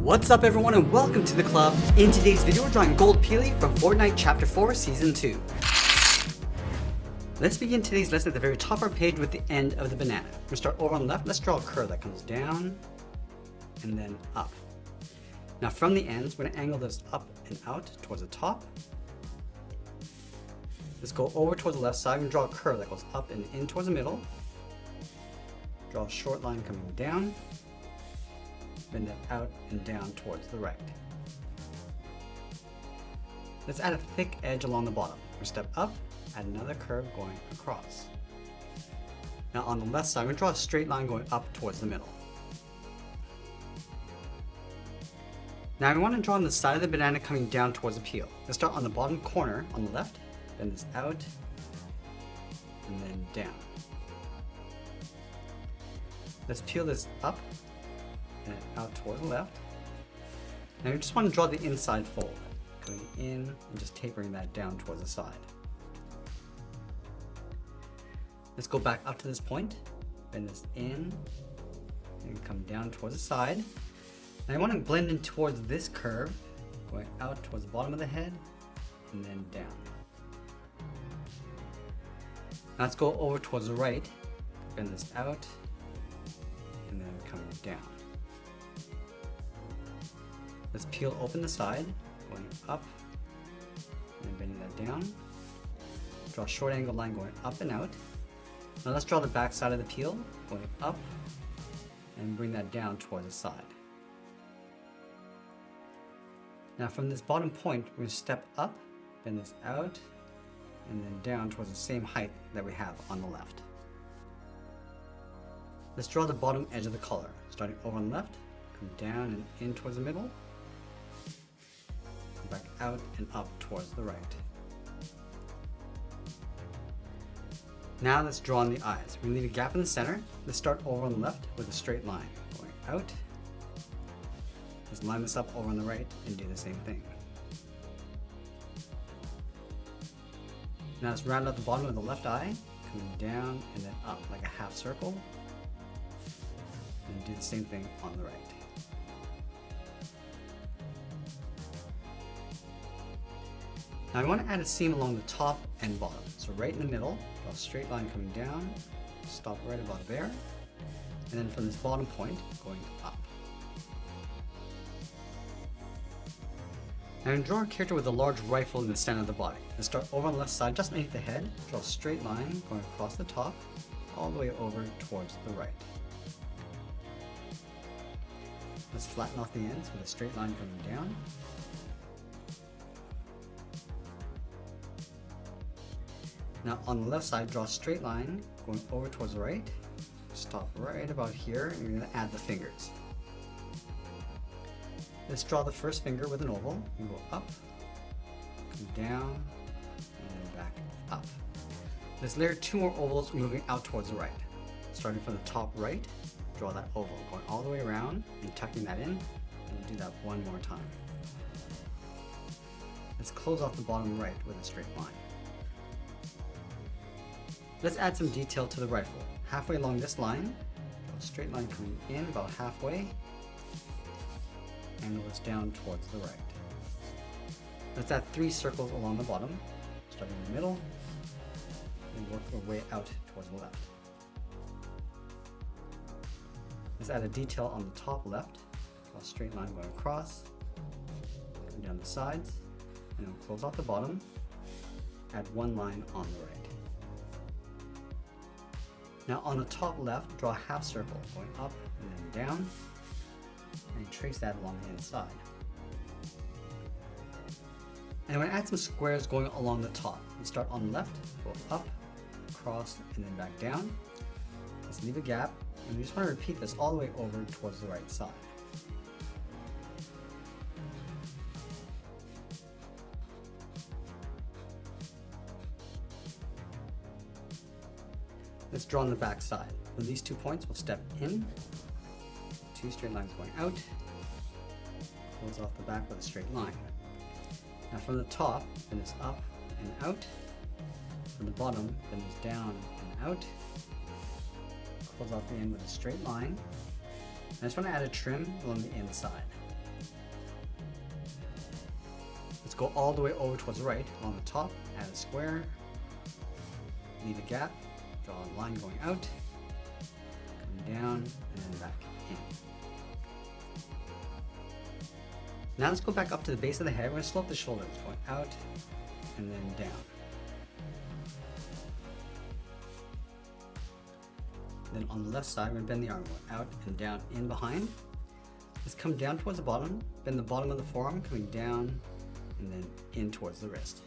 What's up everyone and welcome to the club. In today's video we're drawing Gold Peely from Fortnite Chapter 4 Season 2. Let's begin today's lesson at the very top of our page with the end of the banana. We're going to start over on the left. Let's draw a curve that comes down and then up. Now from the ends we're going to angle this up and out towards the top. Let's go over towards the left side and draw a curve that goes up and in towards the middle. Draw a short line coming down. Bend that out and down towards the right. Let's add a thick edge along the bottom. We'll step up, add another curve going across. Now on the left side, we're going to draw a straight line going up towards the middle. Now we want to draw on the side of the banana coming down towards the peel. Let's start on the bottom corner on the left, bend this out, and then down. Let's peel this up and out towards the left. Now you just want to draw the inside fold, going in and just tapering that down towards the side. Let's go back up to this point, bend this in, and come down towards the side. Now I want to blend in towards this curve, going out towards the bottom of the head, and then down. Now let's go over towards the right, bend this out, and then coming down. Let's peel open the side, going up, and bending that down. Draw a short angle line going up and out. Now let's draw the back side of the peel, going up, and bring that down towards the side. Now from this bottom point, we're going to step up, bend this out, and then down towards the same height that we have on the left. Let's draw the bottom edge of the collar, starting over on the left, come down and in towards the middle, back out and up towards the right. Now let's draw on the eyes. We're going to leave a gap in the center. Let's start over on the left with a straight line, going out. Let's line this up over on the right and do the same thing. Now let's round out the bottom of the left eye, coming down and then up like a half circle. And do the same thing on the right. Now I want to add a seam along the top and bottom. So right in the middle, draw a straight line coming down, stop right about there, and then from this bottom point, going up. Now I'm going to draw a character with a large rifle in the center of the body. Let's start over on the left side, just underneath the head, draw a straight line going across the top, all the way over towards the right. Let's flatten off the ends with a straight line coming down. Now on the left side, draw a straight line going over towards the right. Stop right about here and you're going to add the fingers. Let's draw the first finger with an oval. You go up, come down, and then back up. Let's layer two more ovals moving out towards the right. Starting from the top right, draw that oval going all the way around and tucking that in, and we'll do that one more time. Let's close off the bottom right with a straight line. Let's add some detail to the rifle. Halfway along this line, draw a straight line coming in about halfway, and let's down towards the right. Let's add 3 circles along the bottom, starting in the middle, and work our way out towards the left. Let's add a detail on the top left, draw a straight line going across, come down the sides, and then close off the bottom, add 1 line on the right. Now on the top left, draw a half circle going up and then down, and trace that along the inside. And I'm going to add some squares going along the top. We start on the left, go up, across, and then back down. Let's leave a gap, and we just want to repeat this all the way over towards the right side. Let's draw on the back side. From these 2 points, we'll step in, 2 straight lines going out, close off the back with a straight line. Now from the top, bend this up and out. From the bottom, bend this down and out. Close off the end with a straight line. I just want to add a trim along the inside. Let's go all the way over towards the right. On the top, add a square, leave a gap, draw a line going out, coming down, and then back in. Now let's go back up to the base of the head. We're going to slope the shoulders, going out and then down. Then on the left side, we're going to bend the arm, going out and down, in behind. Let's come down towards the bottom, bend the bottom of the forearm, coming down and then in towards the wrist.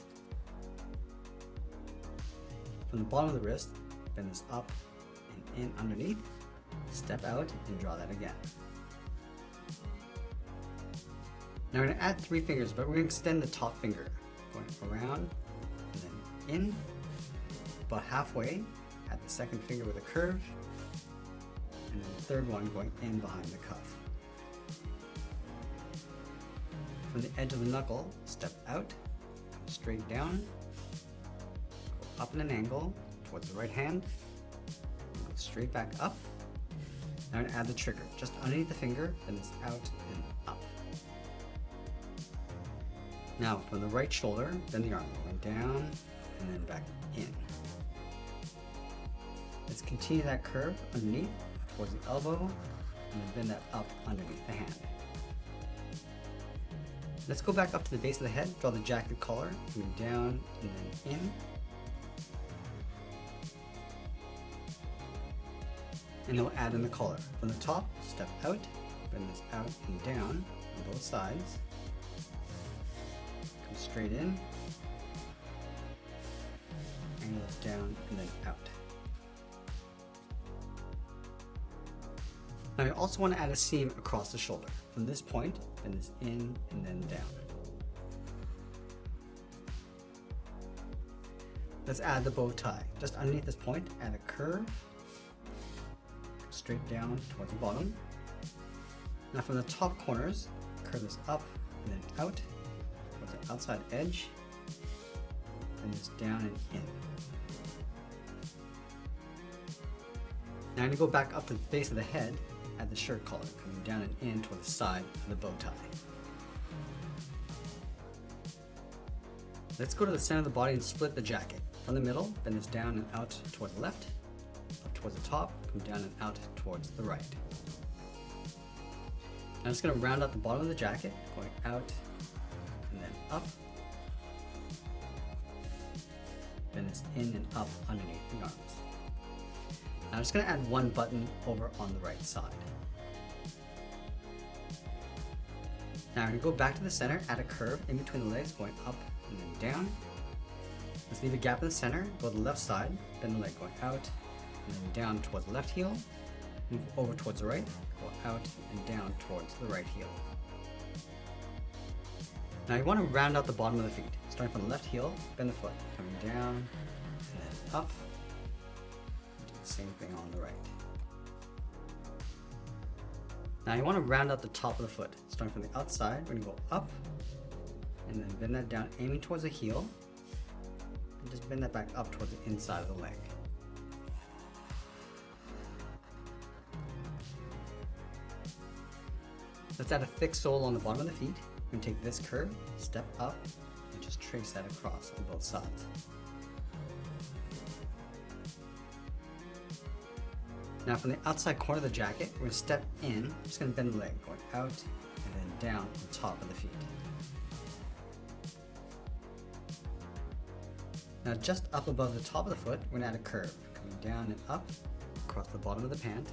From the bottom of the wrist, bend this up and in underneath, step out and draw that again. Now we're going to add 3 fingers, but we're going to extend the top finger, going around and then in, about halfway, add the second finger with a curve, and then the third one going in behind the cuff. From the edge of the knuckle, step out, come straight down, go up in an angle towards the right hand, go straight back up. Now I'm going to add the trigger just underneath the finger, then it's out and up. Now from the right shoulder, bend the arm, going down and then back in. Let's continue that curve underneath towards the elbow and then bend that up underneath the hand. Let's go back up to the base of the head, draw the jacket collar, coming down and then in. And then we'll add in the collar. From the top, step out, bend this out and down on both sides. Come straight in, angle this down and then out. Now you also want to add a seam across the shoulder. From this point, bend this in and then down. Let's add the bow tie. Just underneath this point, add a curve, straight down towards the bottom. Now from the top corners, curve this up and then out towards the outside edge, and this down and in. Now I'm going to go back up to the base of the head, add the shirt collar, coming down and in toward the side of the bow tie. Let's go to the center of the body and split the jacket. From the middle, bend this down and out towards the left, up towards the top, come down and out towards the right. Now I'm just going to round out the bottom of the jacket, going out and then up. Bend this in and up underneath the arms. Now I'm just going to add 1 button over on the right side. Now I'm going to go back to the center, add a curve in between the legs, going up and then down. Let's leave a gap in the center, go to the left side, bend the leg going out and then down towards the left heel, move over towards the right, go out and down towards the right heel. Now you want to round out the bottom of the feet, starting from the left heel, bend the foot, coming down and then up. Do the same thing on the right. Now you want to round out the top of the foot, starting from the outside, we're going to go up and then bend that down, aiming towards the heel, and just bend that back up towards the inside of the leg. Let's add a thick sole on the bottom of the feet. We're going to take this curve, step up, and just trace that across on both sides. Now from the outside corner of the jacket, we're going to step in, just going to bend the leg, going out and then down the top of the feet. Now just up above the top of the foot, we're going to add a curve, coming down and up across the bottom of the pant.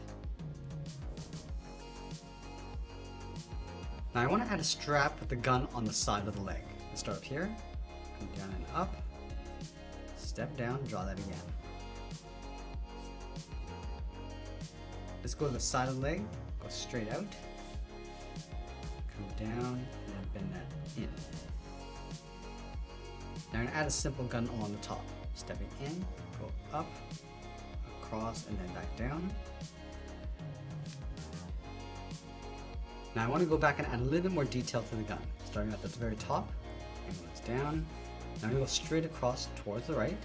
Now I want to add a strap with the gun on the side of the leg. Let's start up here, come down and up, step down, draw that again. Let's go to the side of the leg, go straight out, come down, and then bend that in. Now I'm going to add a simple gun along the top. Stepping in, go up, across, and then back down. Now I want to go back and add a little bit more detail to the gun. Starting at the very top, angle this down. Now I'm going to go straight across towards the right.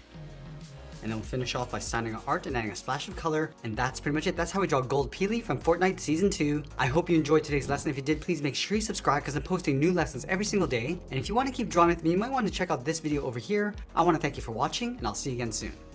And then we'll finish off by signing our art and adding a splash of color. And that's pretty much it. That's how we draw Gold Peely from Fortnite Season 2. I hope you enjoyed today's lesson. If you did, please make sure you subscribe because I'm posting new lessons every single day. And if you want to keep drawing with me, you might want to check out this video over here. I want to thank you for watching, and I'll see you again soon.